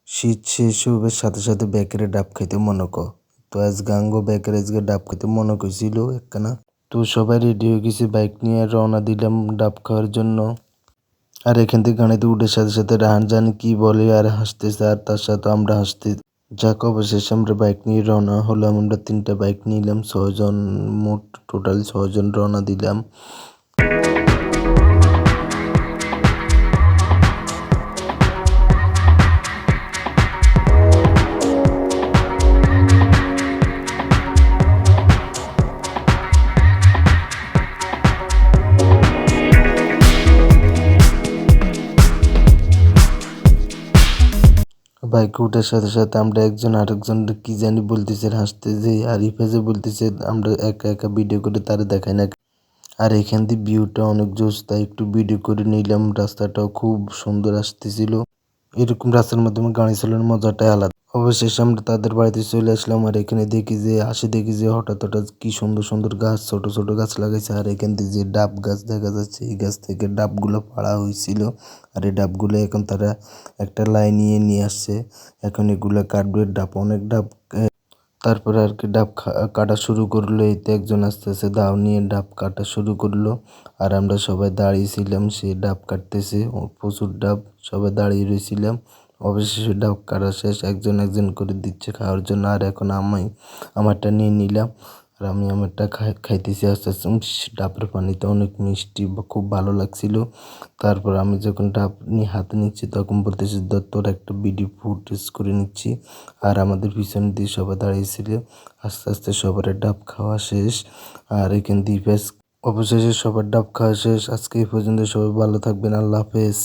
শীত শেষ হইবার সাথে সাথে বেকারে ডাব খাইতে মনে ক। তো আজ গাঙ্গো বেকারে আজকে ডাব খাইতে মনে কইছিল একখানা। তো সবাই রেডি হয়ে গেছি, বাইক নিয়ে রওনা দিলাম ডাব খাওয়ার জন্য। আর এখান থেকে গাড়িতে উঠার সাথে সাথে রাহান জানি কি বলে আর হাসতেছে, আর তার সাথে আমরা হাসতে। যাক, অবশেষে আমরা বাইক নিয়ে রওনা হলাম। আমরা 3টা বাইক নিলাম, 6 জন, মোট টোটাল 6 জন রওনা দিলাম। বাইকে উঠার সাথে সাথে আমরা একজন আরেকজন কি জানি বলতেছে, হাসতেছে। আর ইফাজে বলতেছে আমরা একা একা ভিডিও করে তারে দেখাই না। আর এখান দিয়ে ভিউটা অনেক জোস, তাই একটু ভিডিও করে নিলাম। রাস্তাটাও খুব সুন্দর আসতেছিল। এরকম রাস্তার মাধ্যমে গাড়ি চালানোর মজাটাই আলাদা। অবশেষে আমরা তাদের বাড়িতে চলে আসলাম। আর এখানে দেখি যে হঠাৎ হঠাৎ কি সুন্দর সুন্দর গাছ, ছোট ছোট গাছ লাগাইছে। আর এখান থেকে যে ডাব গাছ দেখা যাচ্ছে, এই গাছ থেকে ডাবগুলো পাড়া হয়েছিল। আর এই ডাবগুলো এখন তারা একটা লাইন নিয়ে আসছে। এখন এগুলো কাটবে। ডাব, অনেক ডাব। তারপরে আর কি ডাব কাটা শুরু করলো। এতে একজন আস্তে আস্তে দাও নিয়ে ডাব কাটা শুরু করলো। আর আমরা সবাই দাঁড়িয়েছিলাম, সে ডাব কাটতেছে। প্রচুর ডাব, সবাই দাঁড়িয়ে রয়েছিলাম। অবশেষে ডাব কাটা শেষ, একজন একজন করে দিচ্ছে খাওয়ার জন্য। আর এখন আমি আমারটা নিয়ে নিলাম। আর আমি আমারটা খাইতেছি আস্তে আস্তে। ডাবের পানিটা অনেক মিষ্টি, খুব ভালো লাগছিল। তারপর আমি যখন ডাব নিয়ে হাতে নিচ্ছি তখন বলতেছি তোর একটা ভিডিও ফুটেজ করে নিচ্ছি। আর আমাদের পিছন দিয়ে সবাই দাঁড়িয়েছিল। আস্তে আস্তে সবার ডাব খাওয়া শেষ। আর এখান দিয়ে অবশেষে সবার ডাব খাওয়া শেষ। আজকে এই পর্যন্ত, সবাই ভালো থাকবেন। আল্লাহ হাফেজ।